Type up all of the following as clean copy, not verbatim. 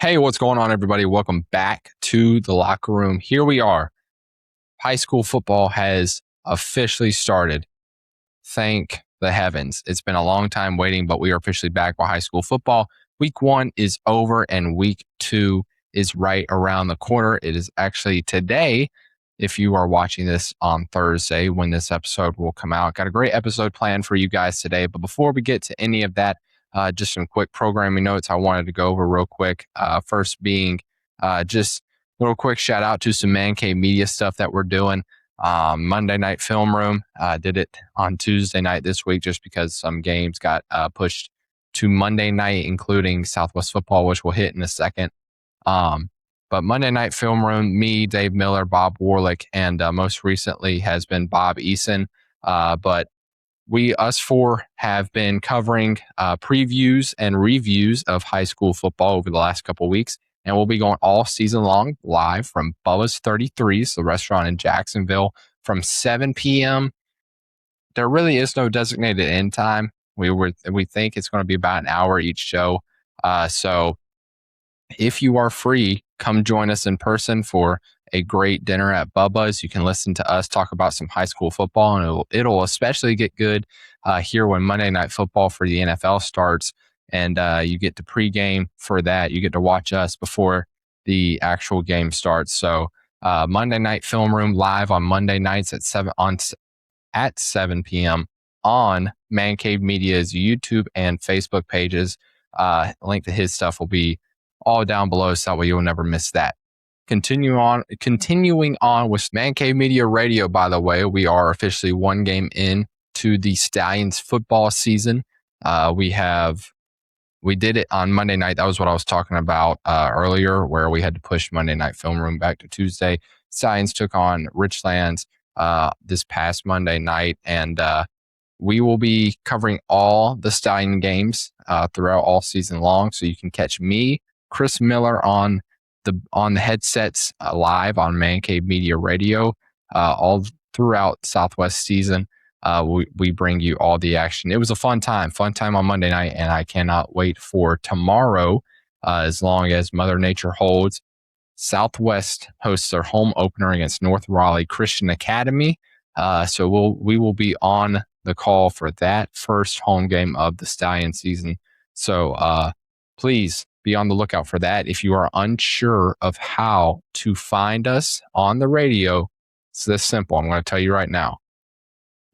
Hey, what's going on, everybody? Welcome back to the locker room. Here we are. High school football has officially started. Thank the heavens. It's been a long time waiting, but we are officially back with high school football. Week 1 is over and week 2 is right around the corner. It is actually today, if you are watching this on Thursday when this episode will come out. Got a great episode planned for you guys today. But before we get to any of that, just some quick programming notes I wanted to go over real quick. First being just a little quick shout out to some Man Cave Media stuff that we're doing. Monday Night Film Room did it on Tuesday night this week just because some games got pushed to Monday night, including Southwest football, which we'll hit in a second. But Monday Night Film Room, me, Dave Miller, Bob Warlick, and most recently has been Bob Eason. But us four have been covering previews and reviews of high school football over the last couple of weeks. And we'll be going all season long live from Bubba's 33s, the restaurant in Jacksonville, from 7 p.m. There really is no designated end time. We think it's going to be about an hour each show. So if you are free, come join us in person for a great dinner at Bubba's. You can listen to us talk about some high school football, and it'll especially get good here when Monday Night Football for the NFL starts. And you get to pregame for that. You get to watch us before the actual game starts. So Monday Night Film Room live on Monday nights at 7 p.m. on Man Cave Media's YouTube and Facebook pages. Link to his stuff will be all down below, so that way you'll never miss that. Continuing on with Man Cave Media Radio, by the way, we are officially one game in to the Stallions football season. We did it on Monday night. That was what I was talking about earlier, where we had to push Monday Night Film Room back to Tuesday. Stallions took on Richlands this past Monday night, and we will be covering all the Stallion games throughout all season long. So you can catch me, Chris Miller, on the headsets live on Man Cave Media Radio all throughout Southwest season. We bring you all the action. It was a fun time on Monday night, and I cannot wait for tomorrow. As long as Mother Nature holds, Southwest hosts their home opener against North Raleigh Christian Academy. So we will be on the call for that first home game of the Stallion season. So please be on the lookout for that. If you are unsure of how to find us on the radio, it's this simple. I'm going to tell you right now.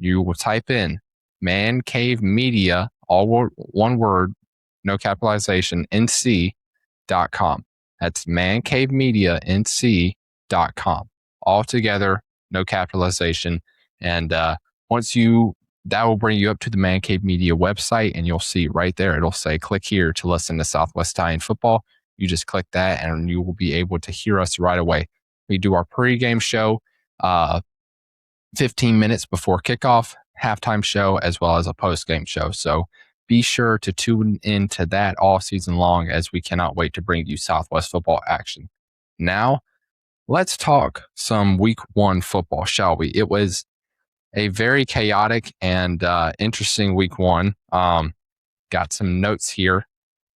You will type in Man Cave Media, all one word, no capitalization, NC.com. That's mancavemedia.nc.com. All together, no capitalization. And that will bring you up to the Man Cave Media website, and you'll see right there, it'll say, click here to listen to Southwest Stallion football. You just click that, and you will be able to hear us right away. We do our pregame show 15 minutes before kickoff, halftime show, as well as a postgame show. So be sure to tune into that all season long, as we cannot wait to bring you Southwest football action. Now, let's talk some week 1 football, shall we? It was a very chaotic and interesting week 1. Got some notes here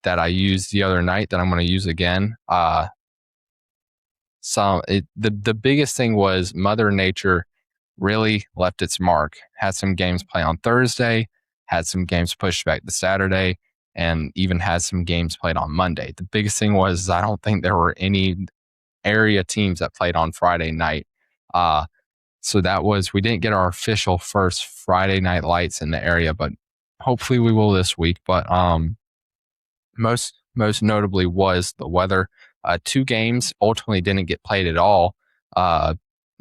that I used the other night that I'm going to use again. The biggest thing was Mother Nature really left its mark. Had some games play on Thursday, had some games pushed back to Saturday, and even had some games played on Monday. The biggest thing was I don't think there were any area teams that played on Friday night. So we didn't get our official first Friday night lights in the area, but hopefully we will this week. But most notably was the weather. 2 games ultimately didn't get played at all.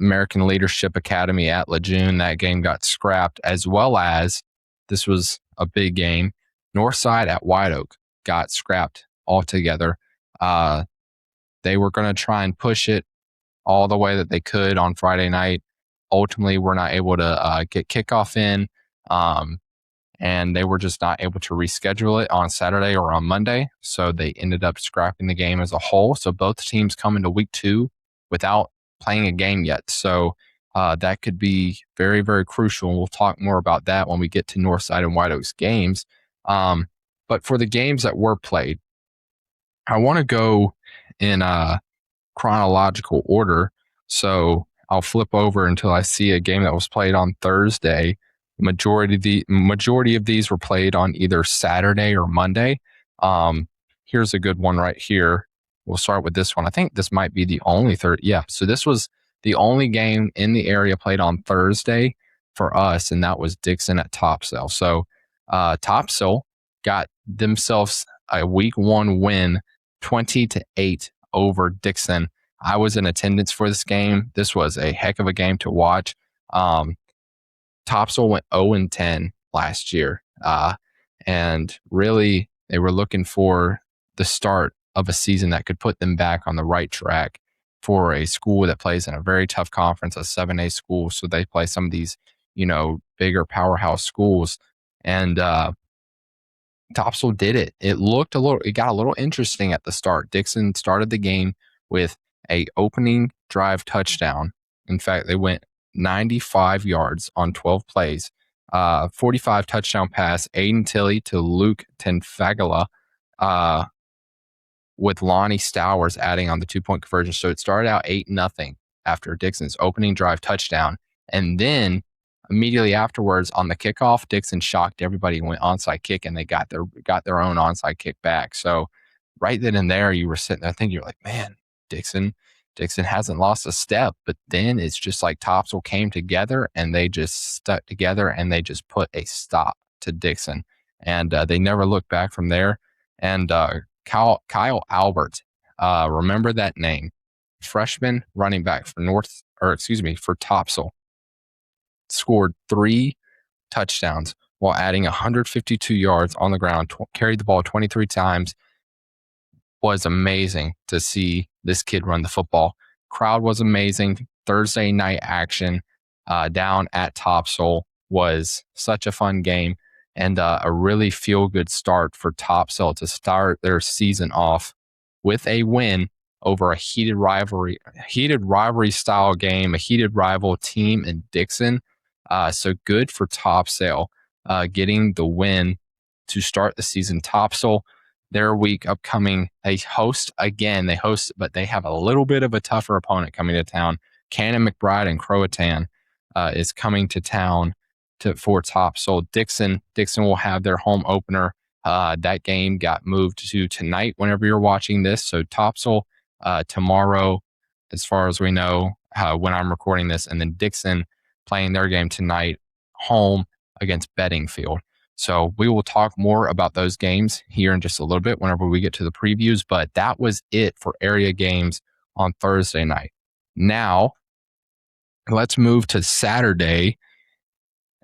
American Leadership Academy at Lejeune, that game got scrapped, as well as, this was a big game, Northside at White Oak got scrapped altogether. They were going to try and push it all the way that they could on Friday night. Ultimately, we're not able to get kickoff in, and they were just not able to reschedule it on Saturday or on Monday. So they ended up scrapping the game as a whole. So both teams come into week 2 without playing a game yet. So that could be very, very crucial. And we'll talk more about that when we get to Northside and White Oaks games. But for the games that were played, I want to go in chronological order. So I'll flip over until I see a game that was played on Thursday. Majority of these were played on either Saturday or Monday. Here's a good one right here. We'll start with this one. I think this might be the only third. Yeah. So this was the only game in the area played on Thursday for us, and that was Dixon at Topsail. So Topsail got themselves a week 1 win, 20-8 over Dixon. I was in attendance for this game. This was a heck of a game to watch. Topsail went 0-10 last year, and really they were looking for the start of a season that could put them back on the right track for a school that plays in a very tough conference, a 7A school. So they play some of these, bigger powerhouse schools, and Topsail did it. It got a little interesting at the start. Dixon started the game with a opening drive touchdown. In fact, they went 95 yards on 12 plays. 45 touchdown pass, Aiden Tilley to Luke Tenfagala, with Lonnie Stowers adding on the 2-point conversion. So it started out 8-0 after Dixon's opening drive touchdown. And then immediately afterwards on the kickoff, Dixon shocked everybody and went onside kick, and they got their own onside kick back. So right then and there, you were sitting there thinking, you're like, man, Dixon hasn't lost a step. But then it's just like Topsail came together and they just stuck together and they just put a stop to Dixon. And they never looked back from there. And Kyle Albert, remember that name, freshman running back for Topsail, scored 3 touchdowns while adding 152 yards on the ground, carried the ball 23 times. Was amazing to see this kid run the football. Crowd was amazing. Thursday night action down at Topsail was such a fun game, and a really feel-good start for Topsail to start their season off with a win over a heated rivalry style game, a heated rival team in Dixon. So good for Topsail getting the win to start the season. Topsail, their week upcoming, they host, but they have a little bit of a tougher opponent coming to town. Cannon McBride and Croatan is coming to town for Topsail. Dixon will have their home opener. That game got moved to tonight whenever you're watching this. So Topsail tomorrow, as far as we know, when I'm recording this, and then Dixon playing their game tonight home against Bedingfield. So we will talk more about those games here in just a little bit whenever we get to the previews, but that was it for area games on Thursday night. Now, let's move to Saturday.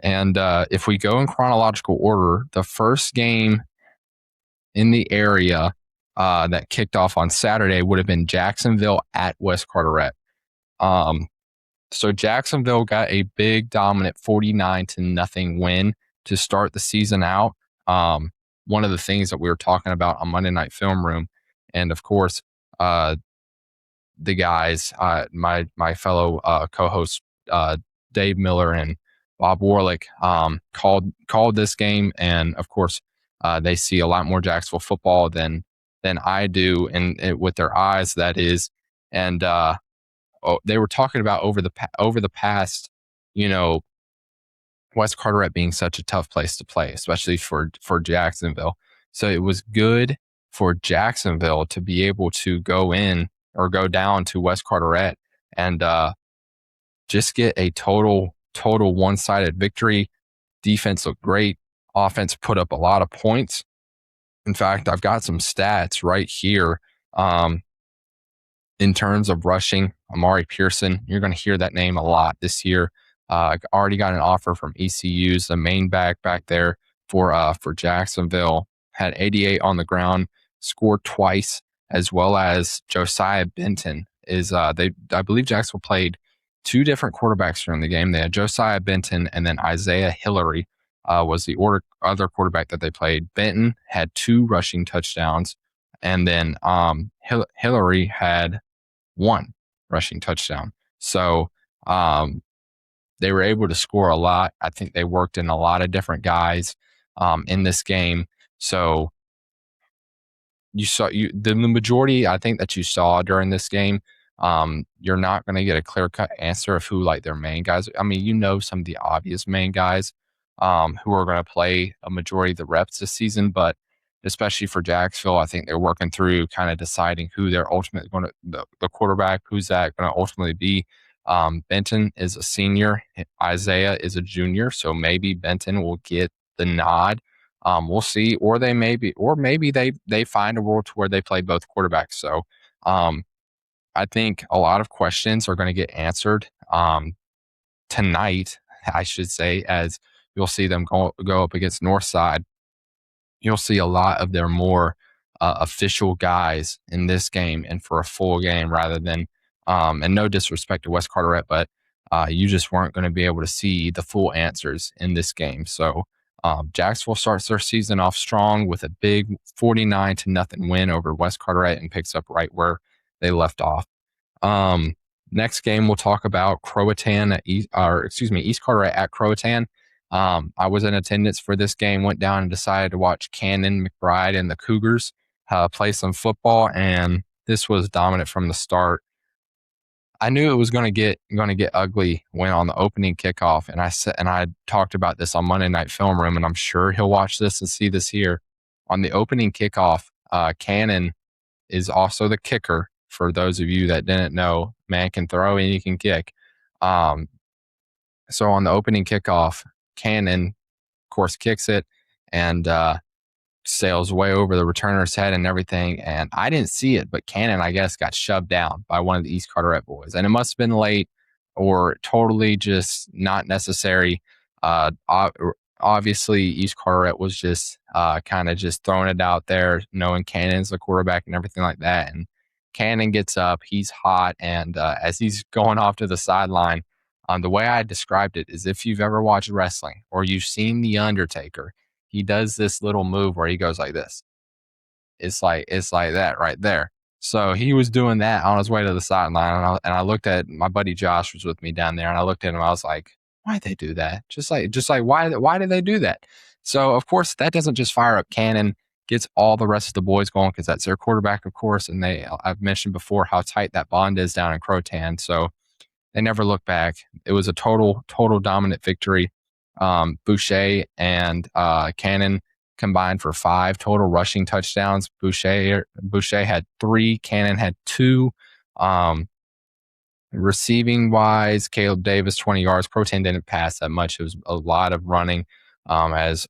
And if we go in chronological order, the first game in the area that kicked off on Saturday would have been Jacksonville at West Carteret. So Jacksonville got a big, dominant 49-0 win to start the season out. One of the things that we were talking about on Monday Night Film Room, and of course, the guys, my fellow co-hosts, Dave Miller and Bob Warlick, called this game, and of course, they see a lot more Jacksonville football than I do, and with their eyes, that is, and they were talking about over the past, West Carteret being such a tough place to play, especially for Jacksonville. So it was good for Jacksonville to be able to go down to West Carteret and just get a total one-sided victory. Defense looked great. Offense put up a lot of points. In fact, I've got some stats right here. In terms of rushing, Amari Pearson, you're going to hear that name a lot this year. Already got an offer from ECU's, the main back there for Jacksonville. Had 88 on the ground, scored twice, as well as Josiah Benton. I believe Jacksonville played 2 different quarterbacks during the game. They had Josiah Benton, and then Isaiah Hillary was the other quarterback that they played. Benton had 2 rushing touchdowns, and then Hillary had 1 rushing touchdown. So they were able to score a lot. I think they worked in a lot of different guys in this game. So the majority I think that you saw during this game. You're not going to get a clear cut answer of who like their main guys. I mean, some of the obvious main guys who are going to play a majority of the reps this season, but especially for Jacksonville, I think they're working through kind of deciding who they're ultimately going to the quarterback, who's that going to ultimately be. Benton is a senior, Isaiah is a junior, so maybe Benton will get the nod. We'll see, or maybe they find a world to where they play both quarterbacks. So I think a lot of questions are going to get answered tonight, I should say, as you'll see them go up against Northside. You'll see a lot of their more official guys in this game and for a full game rather than, and no disrespect to West Carteret, but you just weren't going to be able to see the full answers in this game. So Jacksonville starts their season off strong with a big 49-0 win over West Carteret and picks up right where they left off. Next game we'll talk about East Carteret at Croatan. I was in attendance for this game, went down and decided to watch Cannon, McBride, and the Cougars play some football, and this was dominant from the start. I knew it was going to get ugly when on the opening kickoff, and I talked about this on Monday Night Film Room, and I'm sure he'll watch this and see this here. On the opening kickoff, Cannon is also the kicker. For those of you that didn't know, man can throw and he can kick. So on the opening kickoff, Cannon, of course, kicks it and sails way over the returner's head and everything. And I didn't see it, but Cannon, I guess, got shoved down by one of the East Carteret boys. And it must have been late or totally just not necessary. Obviously, East Carteret was just kind of just throwing it out there, knowing Cannon's the quarterback and everything like that. And Cannon gets up, he's hot, and as he's going off to the sideline, the way I described it is if you've ever watched wrestling or you've seen The Undertaker, he does this little move where he goes like this. It's like that right there. So he was doing that on his way to the sideline, and I looked at my buddy Josh was with me down there, and I looked at him. I was like, why'd they do that? Just like why did they do that? So of course that doesn't just fire up Cannon, gets all the rest of the boys going because that's their quarterback, of course. And I've mentioned before how tight that bond is down in Croatan. So they never look back. It was a total dominant victory. Boucher and Cannon combined for 5 total rushing touchdowns. Boucher had 3, Cannon had 2. Receiving wise, Caleb Davis 20 yards. Croatan didn't pass that much. It was a lot of running as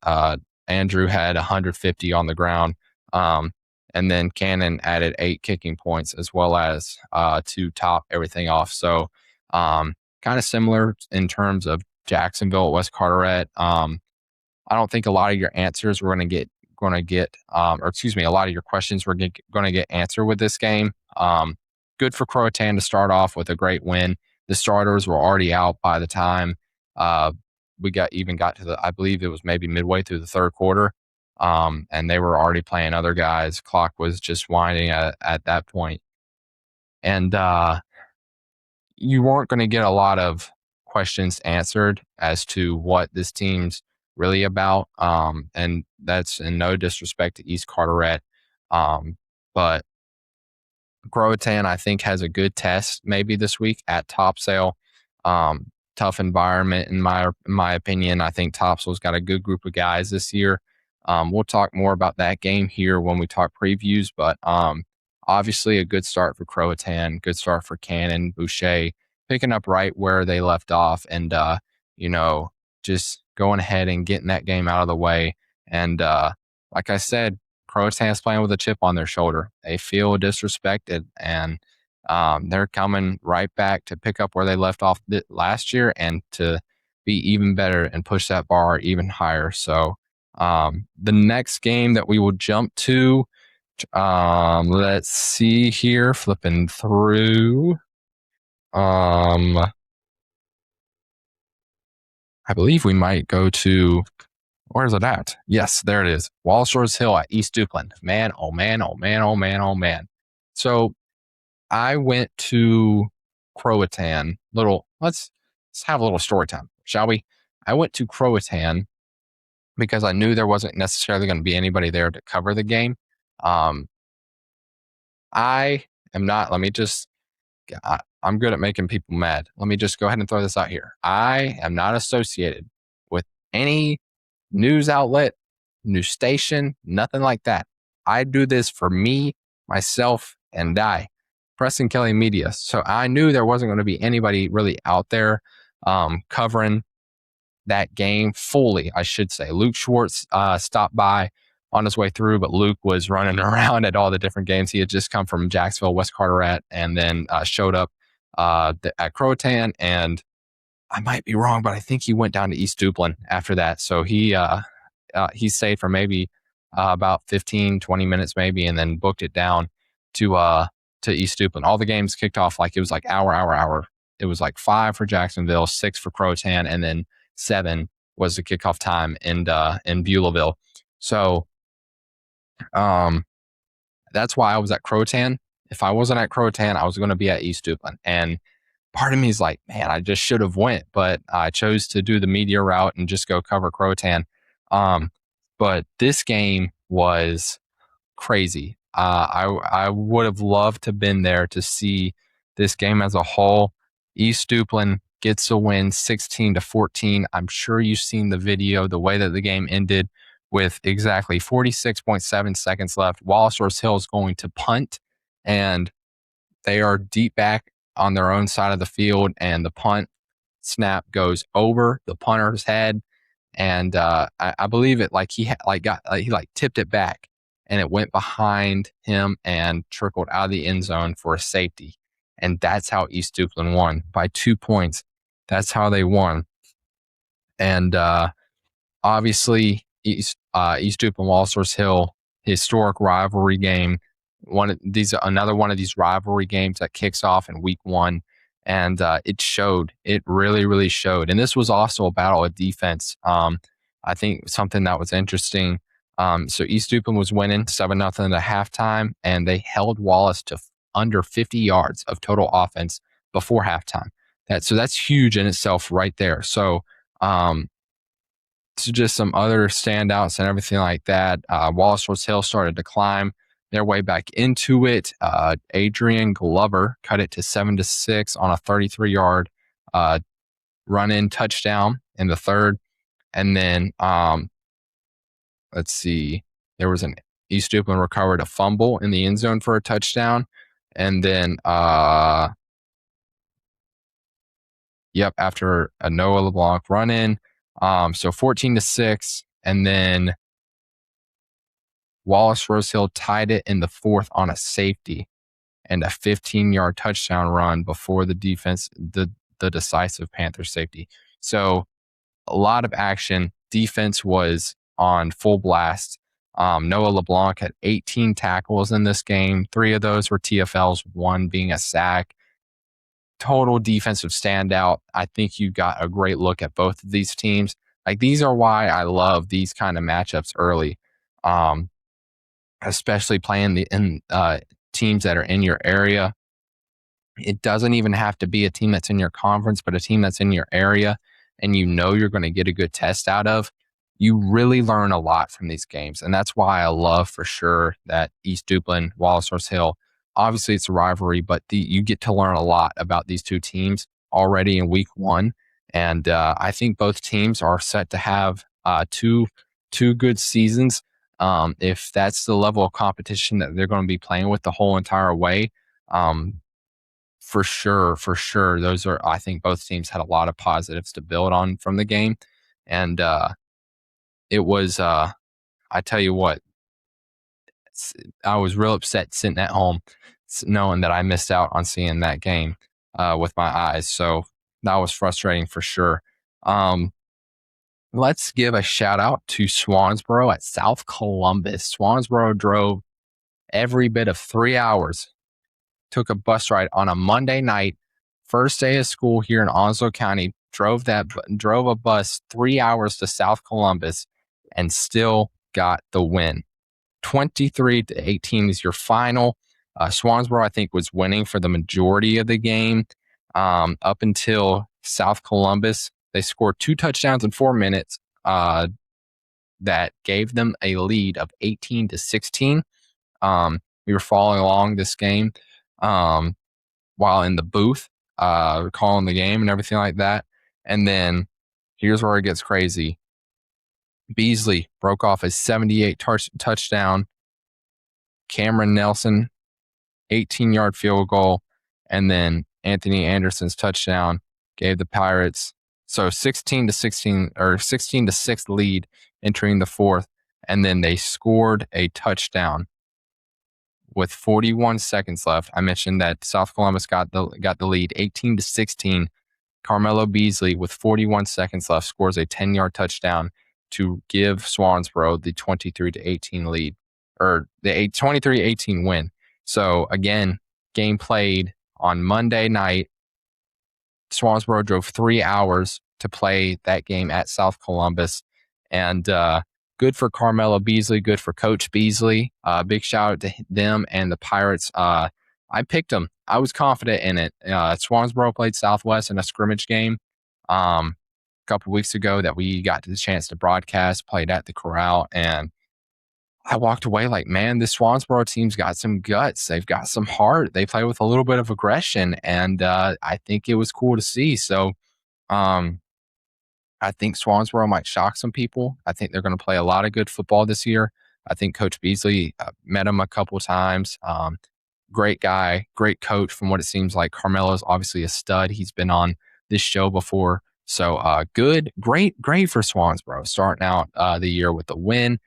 Andrew had 150 on the ground. And then Cannon added 8 kicking points as well as to top everything off. So kind of similar in terms of Jacksonville, West Carteret. I don't think a lot of your answers were going to get, a lot of your questions were going to get answered with this game. Good for Croatan to start off with a great win. The starters were already out by the time we got to the, I believe it was maybe midway through the third quarter. And they were already playing other guys. Clock was just winding at that point. And you weren't going to get a lot of questions answered as to what this team's really about. And that's in no disrespect to East Carteret. But Croatan, I think, has a good test maybe this week at Topsail. Tough environment in my opinion. I think Topsail's got a good group of guys this year. We'll talk more about that game here when we talk previews, but obviously a good start for Croatan, good start for Cannon, Boucher, picking up right where they left off and, just going ahead and getting that game out of the way. And like I said, Croatan's playing with a chip on their shoulder. They feel disrespected, and they're coming right back to pick up where they left off last year and to be even better and push that bar even higher. So the next game that we will jump to, let's see here, flipping through. I believe we might go to, where's it at? Yes, there it is. Walshores Hill at East Duplin. Man, oh man, oh man, oh man, oh man. So I went to Croatan. Let's have a little story time, shall we? I went to Croatan because I knew there wasn't necessarily going to be anybody there to cover the game. I am not, let me just, I'm good at making people mad. Let me just go ahead and throw this out here. I am not associated with any news outlet, news station, nothing like that. I do this for me, myself, and I. Preston Kelly Media. So I knew there wasn't going to be anybody really out there covering that game fully, I should say. Luke Schwartz stopped by on his way through, but Luke was running around at all the different games. He had just come from Jacksonville, West Carteret, and then showed up at Croatan. And I might be wrong, but I think he went down to East Duplin after that. So he stayed for maybe about 15, 20 minutes maybe, and then booked it down to East Duplin. All the games kicked off like it was like hour. It was like 5 for Jacksonville, 6 for Croatan, and then 7 was the kickoff time in Beulahville. So that's why I was at Croatan. If I wasn't at Croatan, I was going to be at East Duplin. And part of me is like, man, I just should have went, but I chose to do the media route and just go cover Croatan. But this game was crazy. I would have loved to have been there to see this game as a whole. East Duplin gets a win 16-14. I'm sure you've seen the video, the way that the game ended with exactly 46.7 seconds left. Wallace Hill is going to punt, and they are deep back on their own side of the field, and the punt snap goes over the punter's head. And I believe it he tipped it back, and it went behind him and trickled out of the end zone for a safety. And that's how East Duplin won by 2 points. That's how they won. And obviously, East Duplin, Walsall Hill, historic rivalry game. Another one of these rivalry games that kicks off in week 1. And it showed. It really, really showed. And this was also a battle of defense. I think something that was interesting. So East Duplin was winning 7-0 at halftime, and they held Wallace to under 50 yards of total offense before halftime. That's huge in itself right there. So just some other standouts and everything like that. Wallace Hill started to climb their way back into it. Adrian Glover cut it to 7-6 on a 33-yard run-in touchdown in the third. And then let's see, there was an East Duplin recovered a fumble in the end zone for a touchdown. And then after a Noah LeBlanc run-in. So 14-6, and then Wallace Rosehill tied it in the fourth on a safety and a 15-yard touchdown run before the defense, the decisive Panther safety. So a lot of action. Defense was on full blast. Noah LeBlanc had 18 tackles in this game. 3 of those were TFLs, 1 being a sack. Total defensive standout. I think you got a great look at both of these teams. Like, these are why I love these kind of matchups early, especially playing in teams that are in your area. It doesn't even have to be a team that's in your conference, but a team that's in your area and you're going to get a good test out of. You really learn a lot from these games. And that's why I love for sure that East Duplin, Wallace Hill, obviously it's a rivalry, but you get to learn a lot about these two teams already in week 1. And I think both teams are set to have two good seasons. If that's the level of competition that they're going to be playing with the whole entire way, for sure. I think both teams had a lot of positives to build on from the game. And it was, I tell you what, I was real upset sitting at home knowing that I missed out on seeing that game with my eyes. So that was frustrating for sure. Let's give a shout out to Swansboro at South Columbus. Swansboro drove every bit of 3 hours, took a bus ride on a Monday night, first day of school here in Onslow County, drove a bus 3 hours to South Columbus and still got the win. 23-18 is your final. Swansboro, I think, was winning for the majority of the game up until South Columbus. They scored 2 touchdowns in 4 minutes that gave them a lead of 18-16. We were following along this game while in the booth, calling the game and everything like that. And then here's where it gets crazy. Beasley broke off a 78 touchdown. Cameron Nelson, 18-yard field goal. And then Anthony Anderson's touchdown gave the Pirates 16-16 or 16-6 lead entering the fourth. And then they scored a touchdown with 41 seconds left. I mentioned that South Columbus got the lead 18-16. Carmelo Beasley, with 41 seconds left, scores a 10-yard touchdown to give Swansboro the 23-18 lead, or the 23-18 win. So again, game played on Monday night. Swansboro drove 3 hours to play that game at South Columbus, and good for Carmelo Beasley, good for Coach Beasley. Big shout out to them and the Pirates. I picked them. I was confident in it. Swansboro played Southwest in a scrimmage game a couple weeks ago that we got the chance to broadcast, played at the Corral, and I walked away like, man, this Swansboro team's got some guts. They've got some heart. They play with a little bit of aggression, and I think it was cool to see. So I think Swansboro might shock some people. I think they're going to play a lot of good football this year. I think Coach Beasley met him a couple times. Great guy, great coach from what it seems like. Carmelo's obviously a stud. He's been on this show before. So great for Swansboro starting out the year with a win.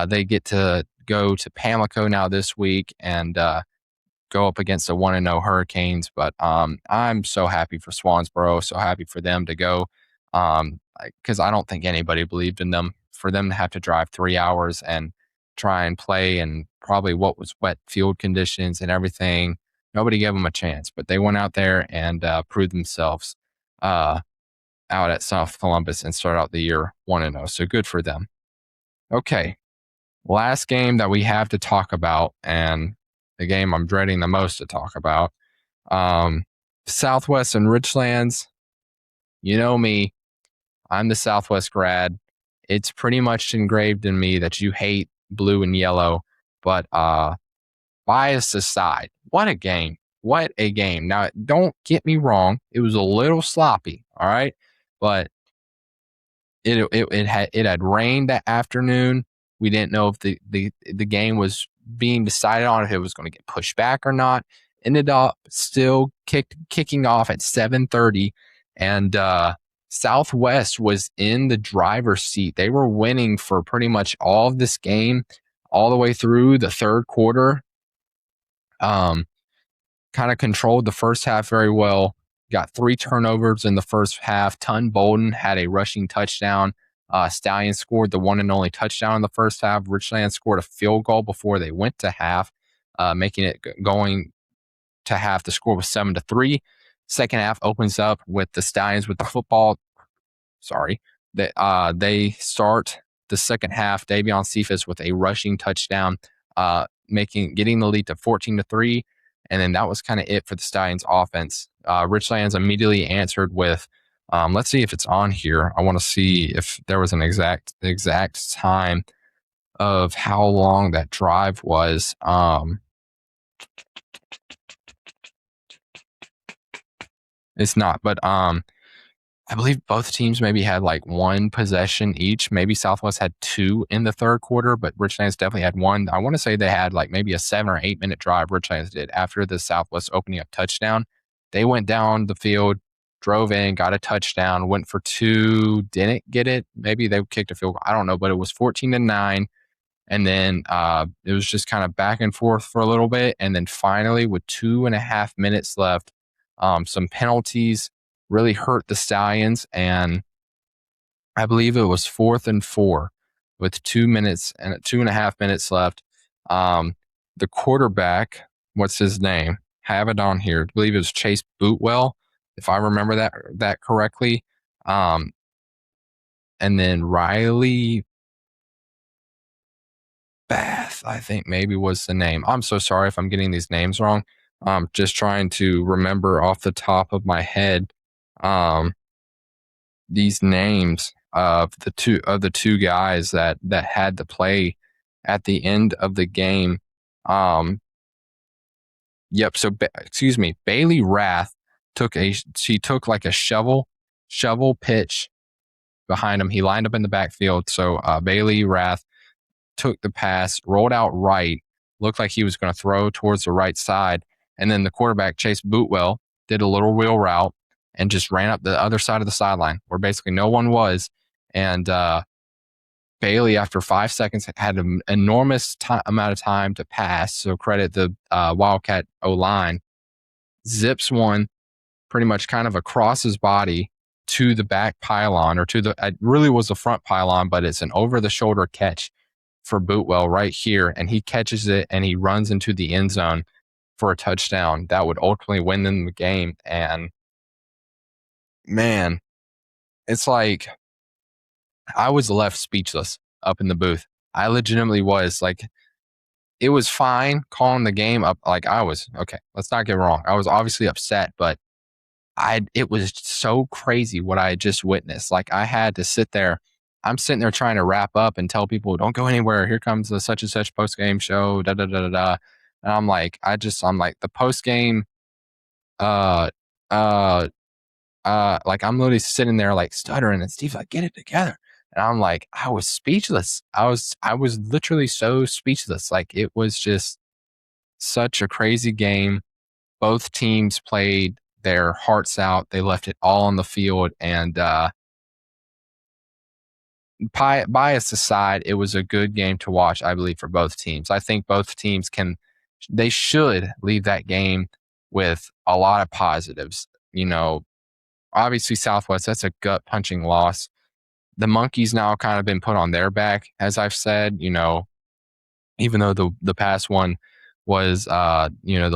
They get to go to Pamlico now this week and go up against the 1-0 Hurricanes. But I'm so happy for Swansboro, so happy for them to go because I don't think anybody believed in them. For them to have to drive 3 hours and try and play and probably what was wet field conditions and everything, nobody gave them a chance. But they went out there and proved themselves out at South Columbus and started out the year 1-0. So good for them. Okay, last game that we have to talk about, and the game I'm dreading the most to talk about, Southwest and Richlands. You know me, I'm the Southwest grad. It's pretty much engraved in me that you hate blue and yellow, but bias aside, what a game. What a game. Now, don't get me wrong. It was a little sloppy, all right? But it had rained that afternoon. We didn't know if the game was being decided on, if it was going to get pushed back or not. Ended up still kicking off at 7:30, and Southwest was in the driver's seat. They were winning for pretty much all of this game, all the way through the third quarter. Kind of controlled the first half very well. Got 3 turnovers in the first half. Tun Bolden had a rushing touchdown. Stallion scored the one and only touchdown in the first half. Richland scored a field goal before they went to half, making it going to half. The score was 7-3. Second half opens up with the Stallions with the football. They start the second half. Davion Cephas with a rushing touchdown, getting the lead to 14-3. And then that was kind of it for the Stallions offense. Richlands immediately answered with, let's see if it's on here. I want to see if there was an exact time of how long that drive was. It's not, but I believe both teams maybe had like one possession each. Maybe Southwest had 2 in the third quarter, but Richlands definitely had 1. I want to say they had like maybe a 7 or 8 minute drive. Richlands did after the Southwest opening up touchdown. They went down the field, drove in, got a touchdown, went for 2, didn't get it. Maybe they kicked a field goal. I don't know, but it was 14-9. And then it was just kind of back and forth for a little bit. And then finally, with 2.5 minutes left, some penalties really hurt the Stallions, and I believe it was 4th and 4 with 2 minutes and 2.5 minutes left. The quarterback, what's his name? Have it on here. I believe it was Chase Bootwell, if I remember that correctly. And then Riley Bath, I think maybe was the name. I'm so sorry if I'm getting these names wrong. Just trying to remember off the top of my head these names of the two guys that had to play at the end of the game. Yep. So, excuse me, Bailey Rath took like a shovel pitch behind him. He lined up in the backfield. So Bailey Rath took the pass, rolled out right, looked like he was going to throw towards the right side. And then the quarterback, Chase Bootwell, did a little wheel route and just ran up the other side of the sideline where basically no one was. And Bailey, after 5 seconds, had an enormous amount of time to pass. So credit the Wildcat O-line. Zips one pretty much kind of across his body to the back pylon, or it really was the front pylon, but it's an over-the-shoulder catch for Bootwell right here. And he catches it and he runs into the end zone for a touchdown that would ultimately win them the game. And man, it's like I was left speechless up in the booth. I legitimately was like, it was fine calling the game up. Like I was, okay, let's not get wrong. I was obviously upset, but it was so crazy what I had just witnessed. Like I had to sit there. I'm sitting there trying to wrap up and tell people, don't go anywhere. Here comes the such and such post game show. Da da da da da. And I'm like, the post game. Like I'm literally sitting there like stuttering, and Steve's like, get it together. And I'm like, I was speechless. I was literally so speechless. Like it was just such a crazy game. Both teams played their hearts out. They left it all on the field. And bias aside, it was a good game to watch, I believe, for both teams. I think both teams they should leave that game with a lot of positives. You know, obviously Southwest, that's a gut punching loss. The Monkeys now kind of been put on their back, as I've said, you know, even though the past one was, the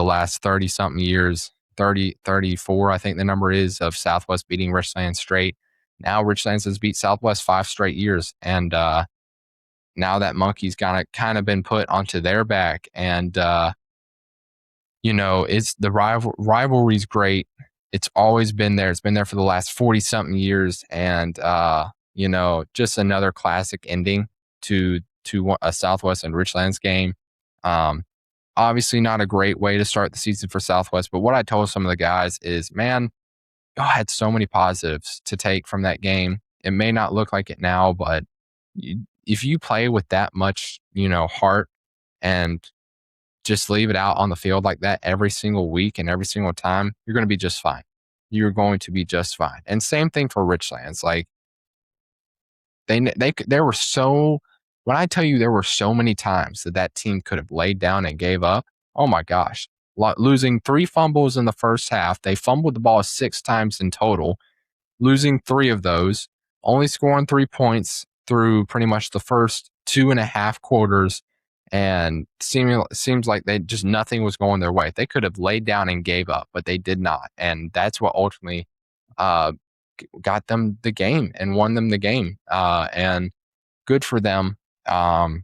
last 30 something years, 34, I think the number is, of Southwest beating Richland straight. Now Richlands has beat Southwest 5 straight years. And now that Monkeys kind of been put onto their back. And, it's the rivalry's great. It's always been there. It's been there for the last 40 something years. And, just another classic ending to a Southwest and Richlands game. Obviously not a great way to start the season for Southwest, but what I told some of the guys is, man, y'all had so many positives to take from that game. It may not look like it now, but if you play with that much, heart, and just leave it out on the field like that every single week and every single time, you're going to be just fine. You're going to be just fine. And same thing for Richlands. Like there were when I tell you there were so many times that team could have laid down and gave up. Oh my gosh. Losing 3 fumbles in the first half. They fumbled the ball 6 times in total, losing 3 of those, only scoring 3 points through pretty much the first 2.5 quarters. And seems like nothing was going their way. They could have laid down and gave up, but they did not. And that's what ultimately got them the game and won them the game. And good for them. That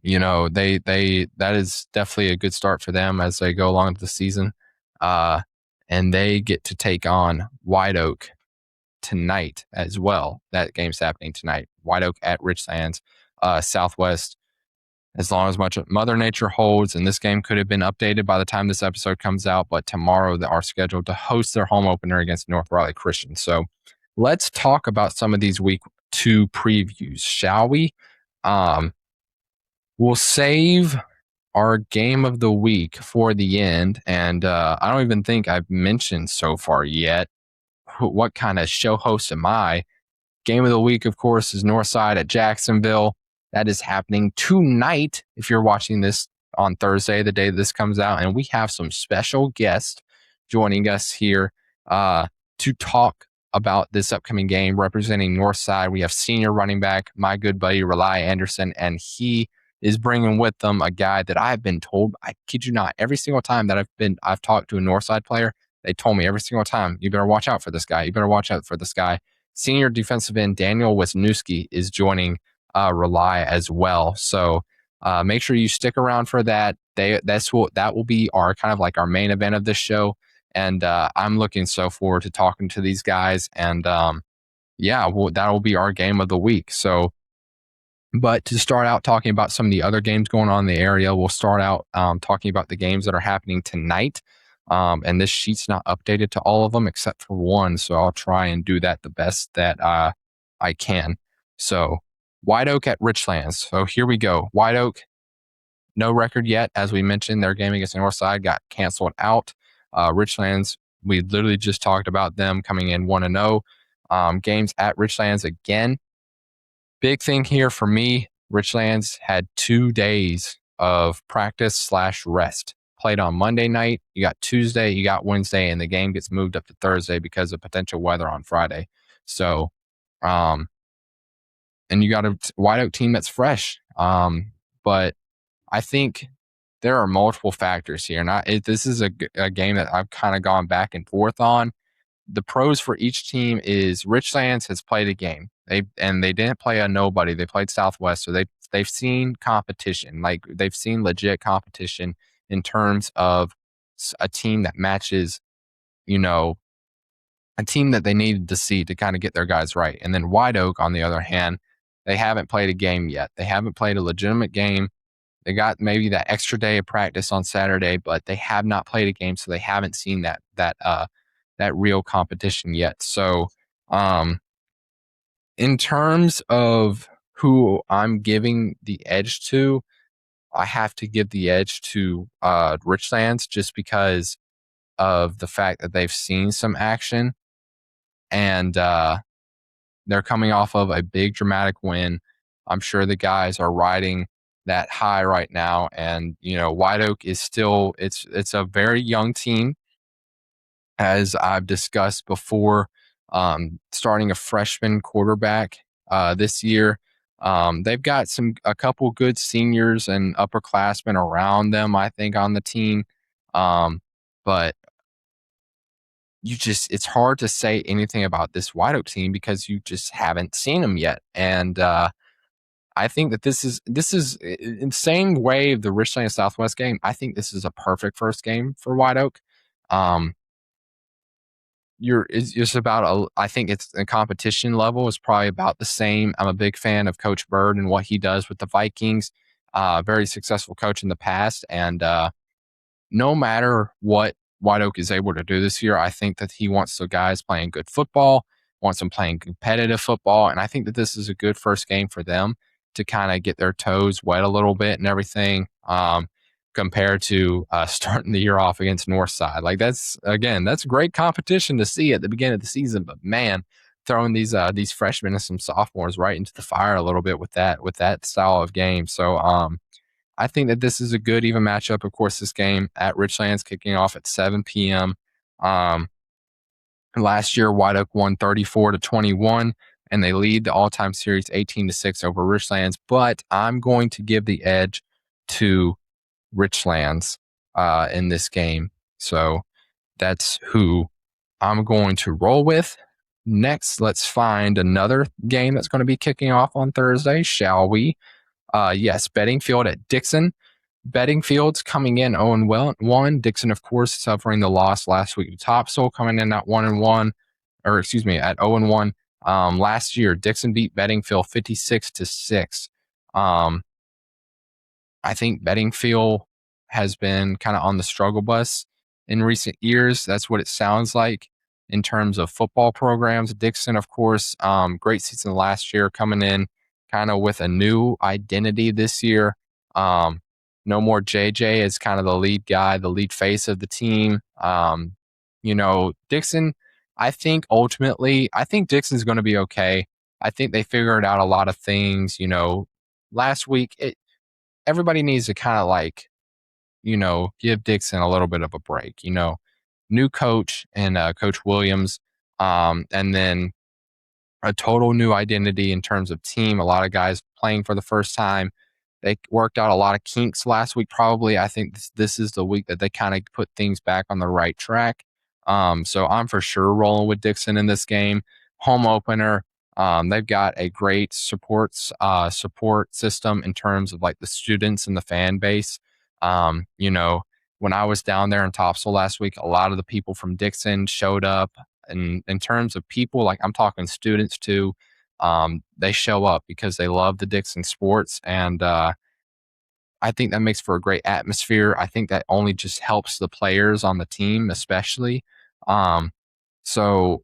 is definitely a good start for them as they go along into the season. And they get to take on White Oak tonight as well. That game's happening tonight. White Oak at Richlands. Southwest, as long as much Mother Nature holds, and this game could have been updated by the time this episode comes out, but tomorrow they are scheduled to host their home opener against North Raleigh Christian. So let's talk about some of these week 2 previews, shall we? We'll save our game of the week for the end, and I don't even think I've mentioned so far yet what kind of show host am I. Game of the week, of course, is Northside at Jacksonville. That is happening tonight if you're watching this on Thursday, the day this comes out. And we have some special guests joining us here to talk about this upcoming game representing Northside. We have senior running back, my good buddy, Rely Anderson, and he is bringing with them a guy that I've been told, I kid you not, every single time that I've talked to a Northside player, they told me every single time, you better watch out for this guy. You better watch out for this guy. Senior defensive end Daniel Wisniewski is joining Rely as well. So make sure you stick around for that. That will be our kind of like our main event of this show. And I'm looking so forward to talking to these guys. And that will be our game of the week. So But to start out talking about some of the other games going on in the area, we'll start out talking about the games that are happening tonight. And this sheet's not updated to all of them except for one. So I'll try and do that the best that I can. So White Oak at Richlands. So here we go. White Oak, no record yet. As we mentioned, their game against Northside got canceled out. Richlands, we literally just talked about them coming in 1-0. Games at Richlands again. Big thing here for me, Richlands had 2 days of practice/rest. Played on Monday night. You got Tuesday, you got Wednesday, and the game gets moved up to Thursday because of potential weather on Friday. So, and you got a White Oak team that's fresh. But I think there are multiple factors here. And this is a game that I've kind of gone back and forth on. The pros for each team is Richlands has played a game. They didn't play a nobody. They played Southwest, so they've seen competition. Like they've seen legit competition in terms of a team that matches, a team that they needed to see to kind of get their guys right. And then White Oak, on the other hand, they haven't played a game yet. They haven't played a legitimate game. They got maybe that extra day of practice on Saturday, but they have not played a game, so they haven't seen that real competition yet. So, in terms of who I'm giving the edge to, I have to give the edge to Richlands just because of the fact that they've seen some action and they're coming off of a big dramatic win. I'm sure the guys are riding that high right now, and White Oak is still it's a very young team, as I've discussed before. Starting a freshman quarterback this year. They've got a couple good seniors and upperclassmen around them, I think, on the team. But it's hard to say anything about this White Oak team because you just haven't seen them yet. And I think that this is in the same way of the Richland Southwest game. I think this is a perfect first game for White Oak. It's just about I think it's the competition level is probably about the same. I'm a big fan of Coach Bird and what he does with the Vikings. Very successful coach in the past, and no matter what White Oak is able to do this year, I think that he wants the guys playing good football, wants them playing competitive football, and I think that this is a good first game for them to kind of get their toes wet a little bit and everything. Compared to starting the year off against Northside. Like that's great competition to see at the beginning of the season, but man, throwing these freshmen and some sophomores right into the fire a little bit with that style of game. So I think that this is a good even matchup. Of course, this game at Richlands kicking off at 7 p.m. Last year, White Oak won 34-21, and they lead the all-time series 18-6 over Richlands. But I'm going to give the edge to Richlands in this game. So that's who I'm going to roll with. Next, let's find another game that's going to be kicking off on Thursday, shall we? Yes, Beddingfield at Dixon. Beddingfield's coming in 0-1. Dixon, of course, suffering the loss last week to Topsail, coming in at 1-1, or excuse me, at 0-1. Last year, Dixon beat Beddingfield 56-6. I think Beddingfield has been kind of on the struggle bus in recent years. That's what it sounds like in terms of football programs. Dixon, of course, great season last year, coming in kind of with a new identity this year. No more JJ as kind of the lead guy, the lead face of the team. Dixon, I think Dixon's going to be okay. I think they figured out a lot of things. Last week, everybody needs to kind of give Dixon a little bit of a break, new coach and Coach Williams, and then a total new identity in terms of team. A lot of guys playing for the first time. They worked out a lot of kinks last week. Probably, I think this is the week that they kind of put things back on the right track. So I'm for sure rolling with Dixon in this game. Home opener. They've got a great support system in terms of like the students and the fan base. When I was down there in Topsail last week, a lot of the people from Dixon showed up. And in terms of people, like I'm talking students too, they show up because they love the Dixon sports, and I think that makes for a great atmosphere. I think that only just helps the players on the team, especially. Um, so,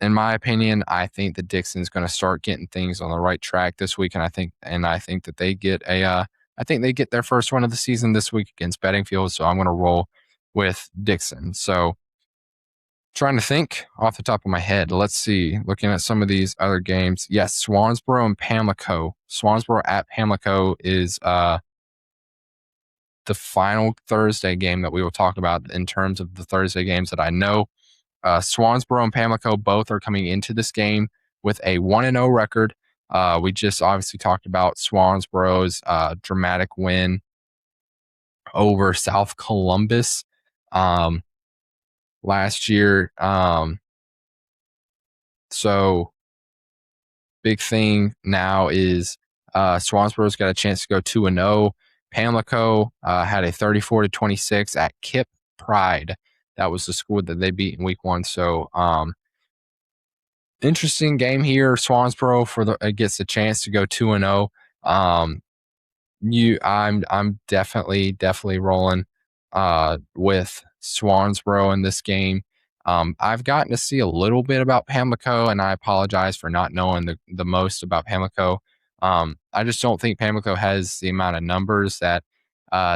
in my opinion, I think that Dixon's going to start getting things on the right track this week, and I think that they get I think they get their first win of the season this week against Bedingfield. So I'm going to roll with Dixon. So, trying to think off the top of my head. Let's see. Looking at some of these other games. Yes, Swansboro and Pamlico. Swansboro at Pamlico is the final Thursday game that we will talk about in terms of the Thursday games that I know. Swansboro and Pamlico both are coming into this game with a 1-0 record. We just obviously talked about Swansboro's dramatic win over South Columbus last year. So big thing now is Swansboro's got a chance to go 2-0. Pamlico had a 34-26 at Kip Pride. That was the school that they beat in week 1. So interesting game here. Swansboro gets a chance to go 2-0. I'm definitely rolling with Swansboro in this game. I've gotten to see a little bit about Pamlico, and I apologize for not knowing the most about Pamlico. I just don't think Pamlico has the amount of numbers that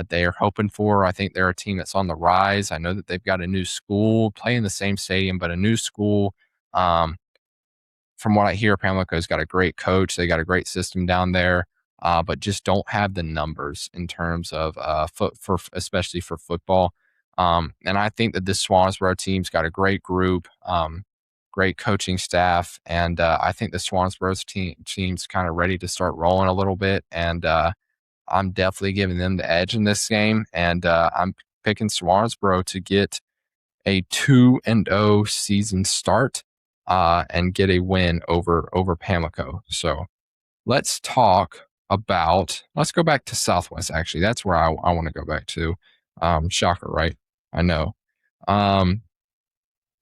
they are hoping for. I think they're a team that's on the rise. I know that they've got a new school, playing the same stadium, but a new school. From what I hear, Pamlico's got a great coach. They got a great system down there, but just don't have the numbers in terms of especially for football. And I think that this Swansboro team's got a great group, great coaching staff, and I think the Swansboro's team's kind of ready to start rolling a little bit. And I'm definitely giving them the edge in this game, and I'm picking Swansboro to get a 2-0 season start and get a win over Pamlico. So let's go back to Southwest. Actually, that's where I want to go back to. Shocker, right? I know.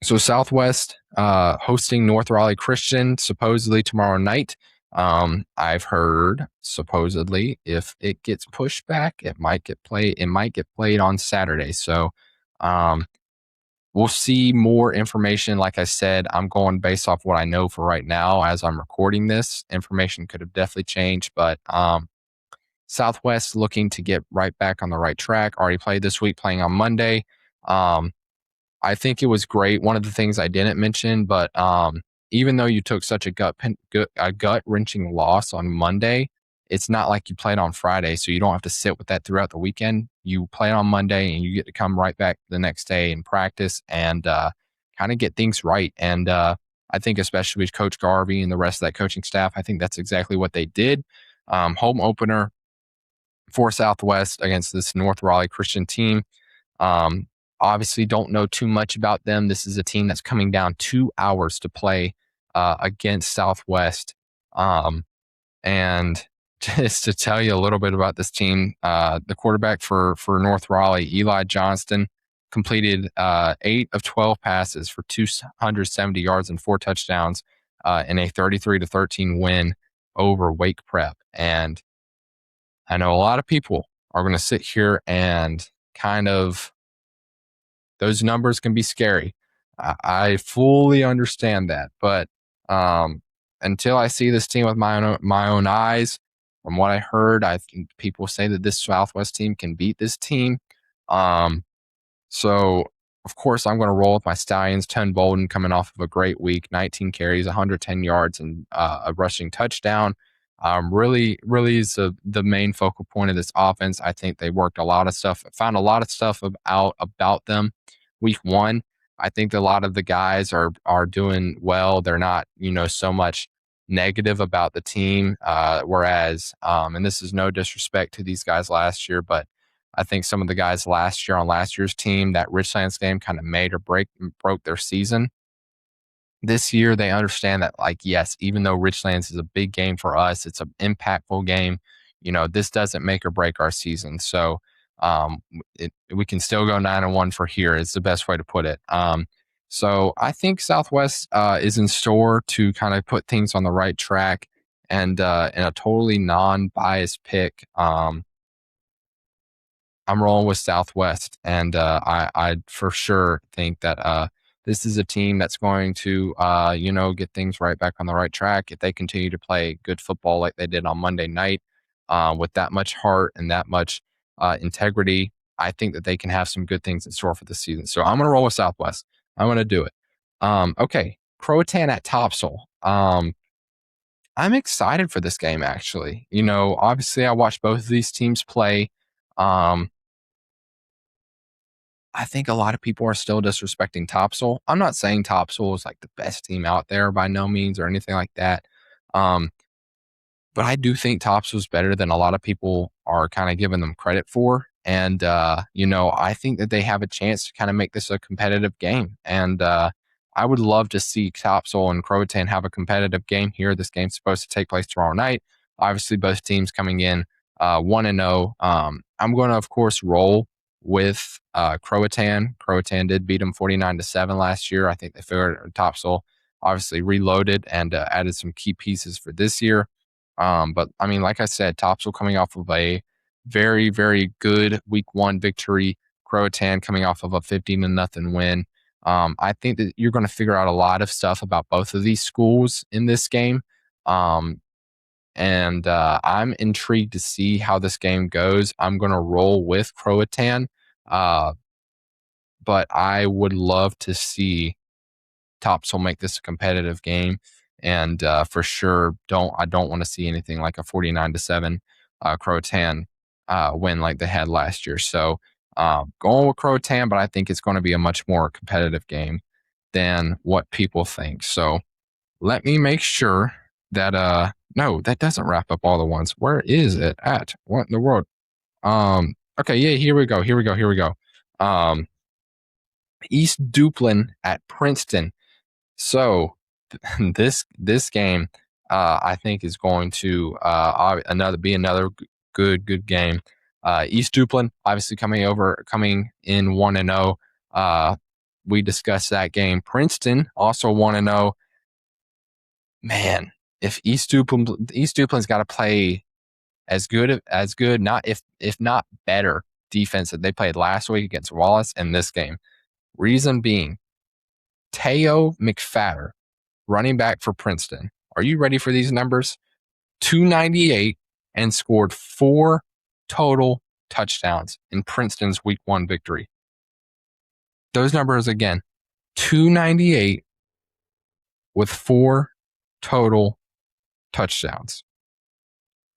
So Southwest hosting North Raleigh Christian supposedly tomorrow night. I've heard supposedly if it gets pushed back, it might get played on Saturday. So we'll see more information. Like I said, I'm going based off what I know for right now as I'm recording this. Information could have definitely changed, but Southwest looking to get right back on the right track. Already played this week, playing on Monday. I think it was great. One of the things I didn't mention, but even though you took such a gut-wrenching loss on Monday, it's not like you played on Friday, so you don't have to sit with that throughout the weekend. You play on Monday, and you get to come right back the next day and practice and kind of get things right. And I think especially with Coach Garvey and the rest of that coaching staff, I think that's exactly what they did. Home opener for Southwest against this North Raleigh Christian team. Obviously, don't know too much about them. This is a team that's coming down 2 hours to play against Southwest. And just to tell you a little bit about this team, the quarterback for North Raleigh, Eli Johnston, completed 8 of 12 passes for 270 yards and 4 touchdowns in a 33-13 win over Wake Prep. And I know a lot of people are going to sit here and kind of, those numbers can be scary. I fully understand that. But until I see this team with my own eyes, from what I heard, I think people say that this Southwest team can beat this team. So, of course, I'm going to roll with my Stallions. 10 Bolden coming off of a great week, 19 carries, 110 yards, and a rushing touchdown. Really is the main focal point of this offense. I think they found a lot of stuff about them week 1. I think a lot of the guys are doing well. They're not, so much negative about the team. Whereas, and this is no disrespect to these guys last year, but I think some of the guys last year on last year's team, that Richlands game kind of made or broke their season. This year, they understand that, yes, even though Richlands is a big game for us, it's an impactful game. This doesn't make or break our season. So we can still go 9-1 for here is the best way to put it. So I think Southwest is in store to kind of put things on the right track. And in a totally non-biased pick, I'm rolling with Southwest, and I for sure think that this is a team that's going to get things right back on the right track if they continue to play good football like they did on Monday night, with that much heart and that much integrity. I think that they can have some good things in store for the season. So I'm going to roll with Southwest. I'm going to do it. Okay, Croatan at Topsail. I'm excited for this game, actually. Obviously, I watched both of these teams play. Um, I think a lot of people are still disrespecting Topsail. I'm not saying Topsail is like the best team out there by no means or anything like that. Um, but I do think Tops was better than a lot of people are kind of giving them credit for. And, I think that they have a chance to kind of make this a competitive game. And I would love to see Topsail and Croatan have a competitive game here. This game's supposed to take place tomorrow night. Obviously, both teams coming in 1-0. I'm going to, of course, roll with Croatan. Croatan did beat them 49-7 last year. I think they figured Topsail obviously reloaded and added some key pieces for this year. But I mean, like I said, Topsail coming off of a very, very good week 1 victory. Croatan coming off of a 15-0 win. I think that you're going to figure out a lot of stuff about both of these schools in this game. And I'm intrigued to see how this game goes. I'm going to roll with Croatan. But I would love to see Tops will make this a competitive game, and for sure, I don't want to see anything like a 49-7 Croatan win like they had last year. So going with Croatan, but I think it's going to be a much more competitive game than what people think. So let me make sure that no, that doesn't wrap up all the ones. Where is it at? What in the world? Okay, yeah, here we go. Um, East Duplin at Princeton. So this game, I think is going to another good game. East Duplin obviously coming in 1-0. We discussed that game. Princeton also 1-0. Man, if East Duplin's got to play as good, not if not better defense that they played last week against Wallace in this game. Reason being, Teo McFadder, running back for Princeton. Are you ready for these numbers? 298 and scored 4 total touchdowns in Princeton's week 1 victory. Those numbers again, 298 with 4 total touchdowns.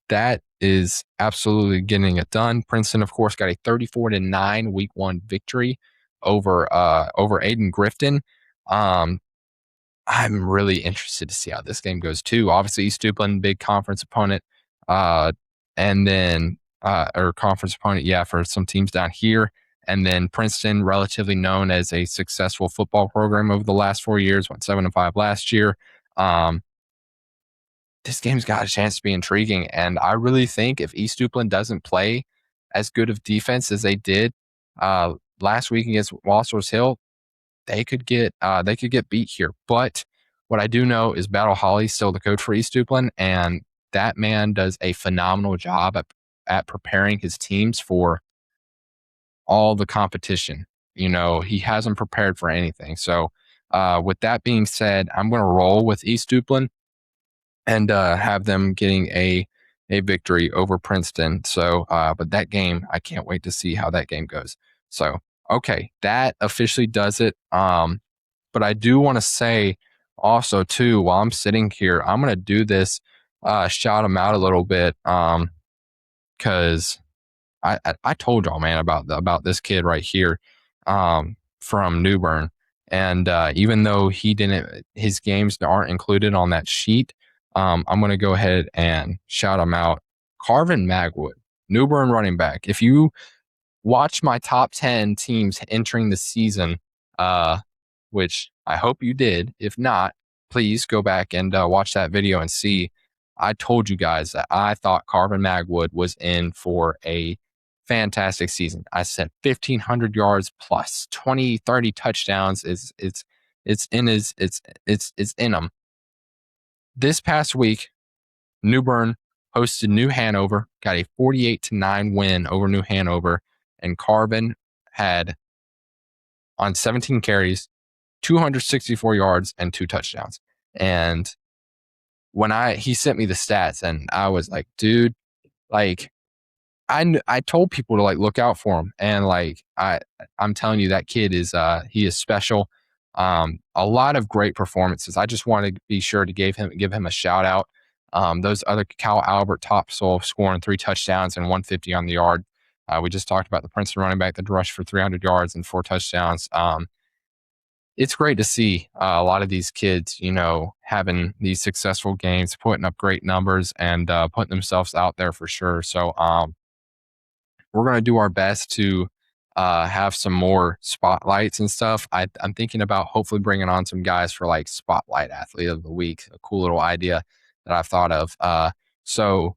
That is absolutely getting it done. Princeton, of course, got a 34-9 week 1 victory over Aiden Grifton. I'm really interested to see how this game goes too. Obviously, East Duplin, big conference opponent, and then or conference opponent, yeah, for some teams down here. And then Princeton, relatively known as a successful football program over the last 4 years, went 7-5 last year. This game's got a chance to be intriguing, and I really think if East Duplin doesn't play as good of defense as they did last week against Walsall's Hill, they could get beat here. But what I do know is Battle Holly's still the coach for East Duplin, and that man does a phenomenal job at preparing his teams for all the competition. He hasn't prepared for anything. So with that being said, I'm going to roll with East Duplin and have them getting a victory over Princeton. So, but that game, I can't wait to see how that game goes. So, okay, that officially does it. But I do want to say also too, while I'm sitting here, I'm going to do this, shout them out a little bit, because I told y'all, man, about this kid right here, from New Bern, and even though his games aren't included on that sheet, I'm going to go ahead and shout him out. Carvin Magwood, New Bern running back. If you watch my top 10 teams entering the season, which I hope you did. If not, please go back and watch that video and see. I told you guys that I thought Carvin Magwood was in for a fantastic season. I said 1,500 yards plus 20, 30 touchdowns. It's It's in it's in him. This past week, New Bern hosted New Hanover, got a 48-9 win over New Hanover, and Carbon had on 17 carries, 264 yards and 2 touchdowns. And when he sent me the stats, and I was like, dude, like I told people to like look out for him, and like I'm telling you, that kid is he is special. A lot of great performances. I just wanted to be sure to give him a shout out. Those other Cal Albert topsoil scoring 3 touchdowns and 150 on the yard. We just talked about the Princeton running back that rushed for 300 yards and 4 touchdowns. It's great to see a lot of these kids, having these successful games, putting up great numbers, and putting themselves out there for sure. So we're going to do our best to have some more spotlights and stuff. I'm thinking about hopefully bringing on some guys for like Spotlight Athlete of the Week, a cool little idea that I've thought of. So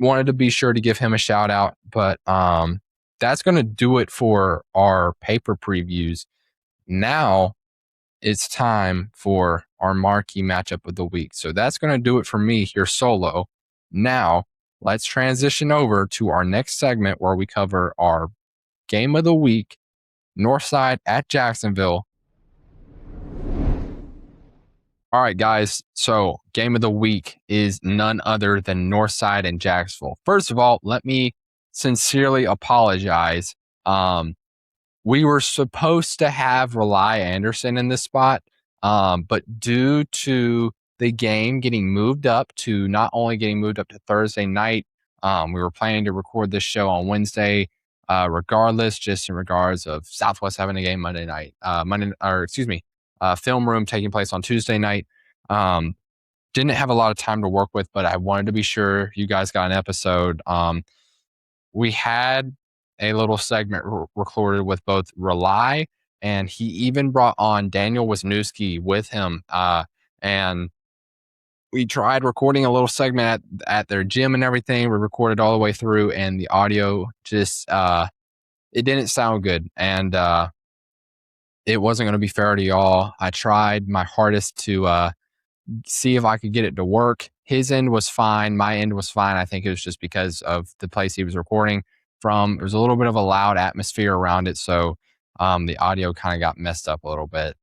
wanted to be sure to give him a shout out, but that's going to do it for our paper previews. Now it's time for our marquee matchup of the week. So that's going to do it for me here solo. Now let's transition over to our next segment where we cover our game of the week, Northside at Jacksonville. All right, guys. So game of the week is none other than Northside and Jacksonville. First of all, let me sincerely apologize. We were supposed to have Rely Anderson in this spot, but due to the game getting moved up to not only getting moved up to Thursday night, we were planning to record this show on Wednesday, regardless, just in regards of Southwest having a game Monday night, film room taking place on Tuesday night. Didn't have a lot of time to work with, but I wanted to be sure you guys got an episode. We had a little segment recorded with both Rely, and he even brought on Daniel Wisniewski with him. And we tried recording a little segment at their gym and everything. We recorded all the way through, and the audio just it didn't sound good, and it wasn't going to be fair to y'all. I tried my hardest to see if I could get it to work. His end was fine. My end was fine. I think it was just because of the place he was recording from. There was a little bit of a loud atmosphere around it, so the audio kind of got messed up a little bit.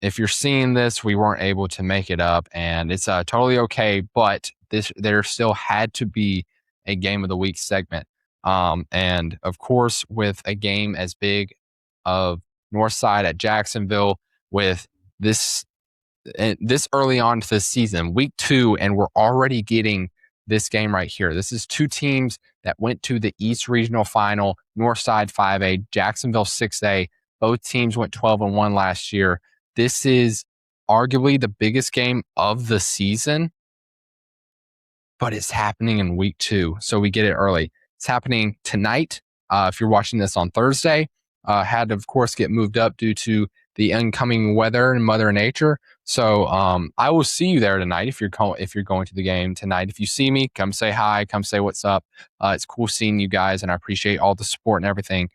If you're seeing this, we weren't able to make it up, and it's totally okay, but there still had to be a game of the week segment. And of course, with a game as big of Northside at Jacksonville, with this early on to the season, week 2, and we're already getting this game right here. This is 2 teams that went to the East Regional Final, Northside 5A, Jacksonville 6A. Both teams went 12-1 last year. This is arguably the biggest game of the season, but it's happening in week 2, so we get it early. It's happening tonight. If you're watching this on Thursday, had to, of course, get moved up due to the incoming weather and Mother Nature. So I will see you there tonight if you're going to the game tonight. If you see me, come say hi, come say what's up. It's cool seeing you guys, and I appreciate all the support and everything.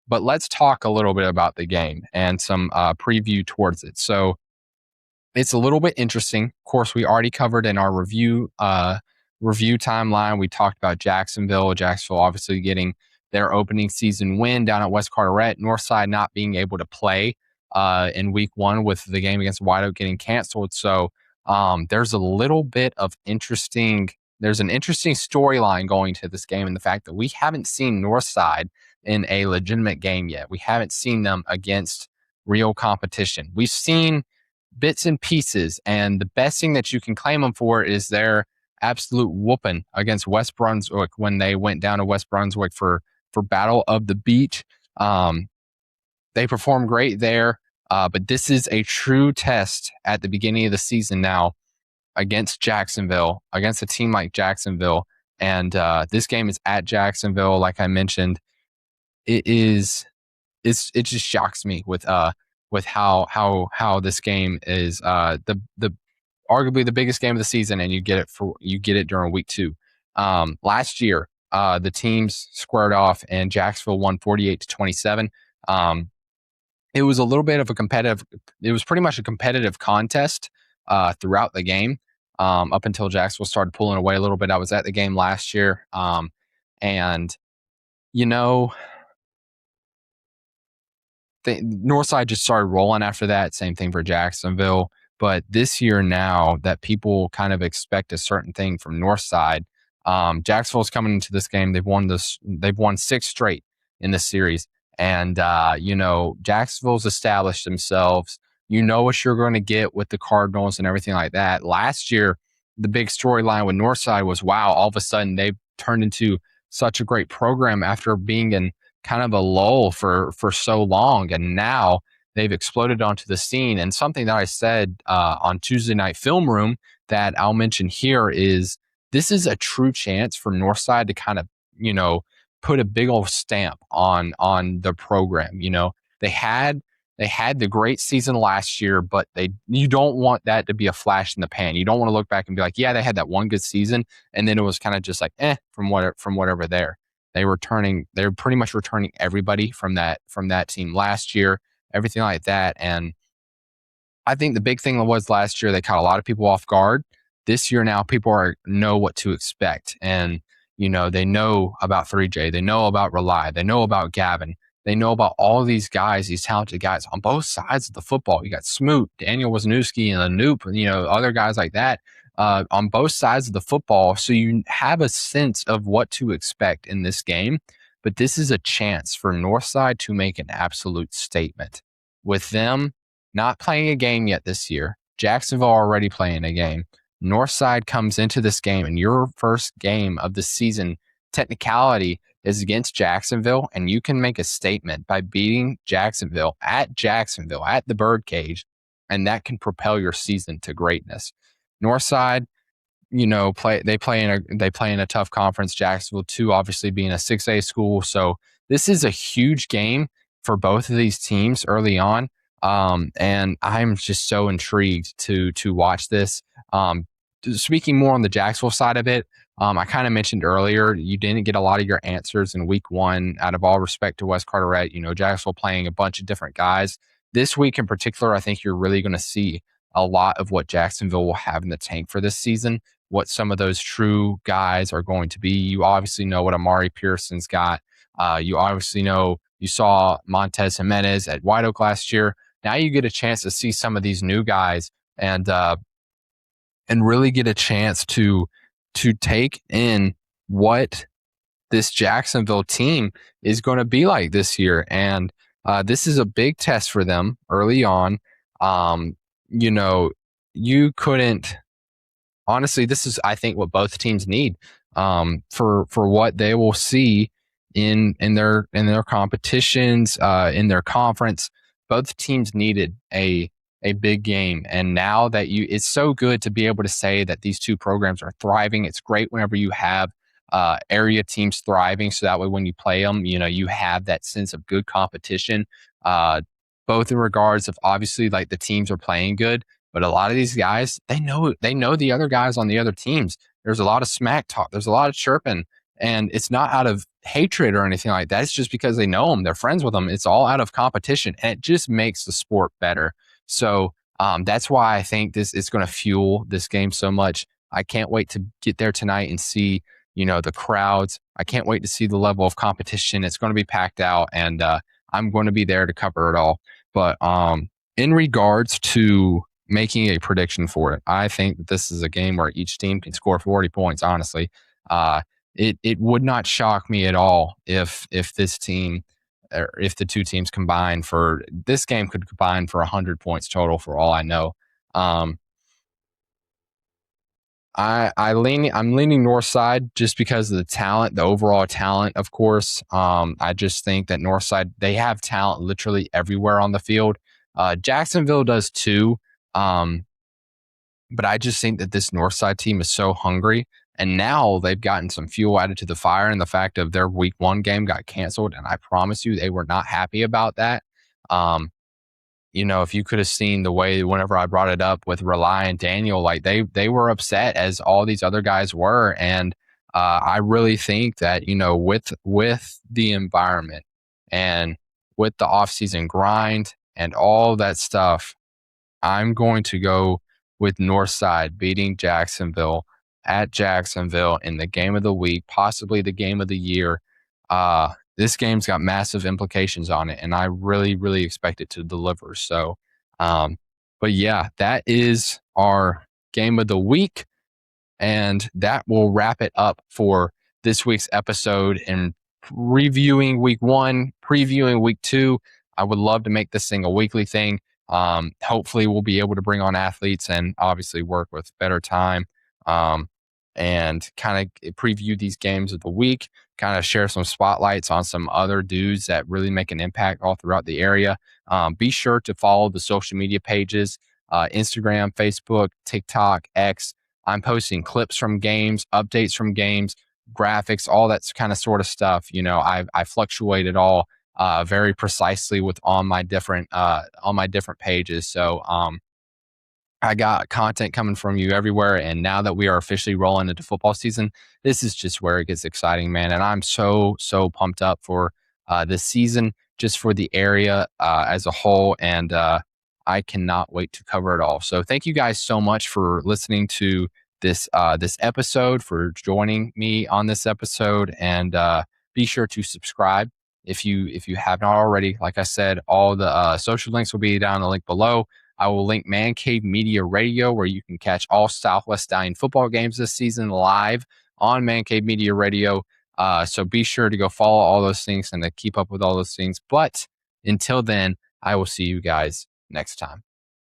But let's talk a little bit about the game and some preview towards it. So it's a little bit interesting. Of course, we already covered in our review timeline. We talked about Jacksonville obviously getting their opening season win down at West Carteret. Northside not being able to play in week 1 with the game against White Oak getting canceled. So there's a little bit of there's an interesting storyline going to this game, and the fact that we haven't seen Northside in a legitimate game yet. We haven't seen them against real competition. We've seen bits and pieces, and the best thing that you can claim them for is their absolute whooping against West Brunswick when they went down to West Brunswick for Battle of the Beach. They performed great there, but this is a true test at the beginning of the season now against Jacksonville, against a team like Jacksonville. And this game is at Jacksonville, like I mentioned. It just shocks me with how this game is the arguably the biggest game of the season, and you get it during week 2. Last year, the teams squared off, and Jacksonville won 48-27. it was a little bit of a competitive. It was pretty much a competitive contest throughout the game up until Jacksonville started pulling away a little bit. I was at the game last year, and you know, Northside just started rolling after that. Same thing for Jacksonville. But this year now that people kind of expect a certain thing from Northside, Jacksonville's coming into this game. They've won 6 straight in this series. And, Jacksonville's established themselves. You know what you're going to get with the Cardinals and everything like that. Last year, the big storyline with Northside was, wow, all of a sudden they've turned into such a great program after being in kind of a lull for so long, and now they've exploded onto the scene. And something that I said on Tuesday Night Film Room that I'll mention here is this is a true chance for Northside to kind of put a big old stamp on the program. They had the great season last year, but you don't want that to be a flash in the pan. You don't want to look back and be like, yeah, they had that one good season, and then it was kind of just like from whatever there. They're pretty much returning everybody from that team last year, everything like that. And I think the big thing was last year, they caught a lot of people off guard. This year now, people know what to expect. And, they know about 3J. They know about Rely. They know about Gavin. They know about all these guys, these talented guys on both sides of the football. You got Smoot, Daniel Wisniewski, and Anoop, other guys like that on both sides of the football. So you have a sense of what to expect in this game. But this is a chance for Northside to make an absolute statement. With them not playing a game yet this year, Jacksonville already playing a game. Northside comes into this game, and your first game of the season, technicality, is against Jacksonville, and you can make a statement by beating Jacksonville at the Birdcage, and that can propel your season to greatness. Northside, they play in a tough conference. Jacksonville too, obviously being a 6A school, so this is a huge game for both of these teams early on. And I'm just so intrigued to watch this. Speaking more on the Jacksonville side of it, I kind of mentioned earlier, you didn't get a lot of your answers in week 1. Out of all respect to West Carteret, Jacksonville playing a bunch of different guys. This week in particular, I think you're really going to see a lot of what Jacksonville will have in the tank for this season, what some of those true guys are going to be. You obviously know what Amari Pearson's got. You obviously know you saw Montez Jimenez at White Oak last year. Now you get a chance to see some of these new guys and really get a chance to take in what this Jacksonville team is going to be like this year. And this is a big test for them early on. You couldn't honestly, this is, I think, what both teams need for what they will see in their competitions, in their conference. Both teams needed a big game, and now that it's so good to be able to say that these two programs are thriving. It's great whenever you have area teams thriving, so that way when you play them, you have that sense of good competition. Both in regards of obviously like the teams are playing good, but a lot of these guys, they know the other guys on the other teams. There's a lot of smack talk. There's a lot of chirping. And it's not out of hatred or anything like that. It's just because they know them. They're friends with them. It's all out of competition. And it just makes the sport better. So that's why I think this is going to fuel this game so much. I can't wait to get there tonight and see, the crowds. I can't wait to see the level of competition. It's going to be packed out. And I'm going to be there to cover it all. But in regards to making a prediction for it, I think that this is a game where each team can score 40 points, honestly. It would not shock me at all if this team, or if the two teams combine for this game could combine for 100 points total for all I know. I'm leaning Northside just because of the talent, the overall talent, of course. I just think that Northside, they have talent literally everywhere on the field. Jacksonville does too. But I just think that this Northside team is so hungry, and now they've gotten some fuel added to the fire, and the fact of their week 1 game got canceled, and I promise you they were not happy about that. If you could have seen the way whenever I brought it up with Rely and Daniel, like they were upset as all these other guys were. And I really think that, with the environment and with the offseason grind and all that stuff, I'm going to go with Northside beating Jacksonville at Jacksonville in the game of the week, possibly the game of the year. This game's got massive implications on it, and I really, really expect it to deliver. So, but yeah, that is our game of the week. And that will wrap it up for this week's episode and reviewing week 1, previewing week 2. I would love to make this thing a weekly thing. Hopefully, we'll be able to bring on athletes and obviously work with better time and kind of preview these games of the week, kind of share some spotlights on some other dudes that really make an impact all throughout the area. Be sure to follow the social media pages, Instagram, Facebook, TikTok, X. I'm posting clips from games, updates from games, graphics, all that kind of sort of stuff. I fluctuate it all very precisely with on my different pages. So I got content coming from you everywhere. And now that we are officially rolling into football season, this is just where it gets exciting, man. And I'm so pumped up for this season, just for the area as a whole. And I cannot wait to cover it all. So thank you guys so much for listening to this episode, for joining me on this episode. And be sure to subscribe if you have not already. Like I said, all the social links will be down in the link below. I will link Man Cave Media Radio, where you can catch all Southwest Stallion football games this season live on Man Cave Media Radio. So be sure to go follow all those things and to keep up with all those things. But until then, I will see you guys next time.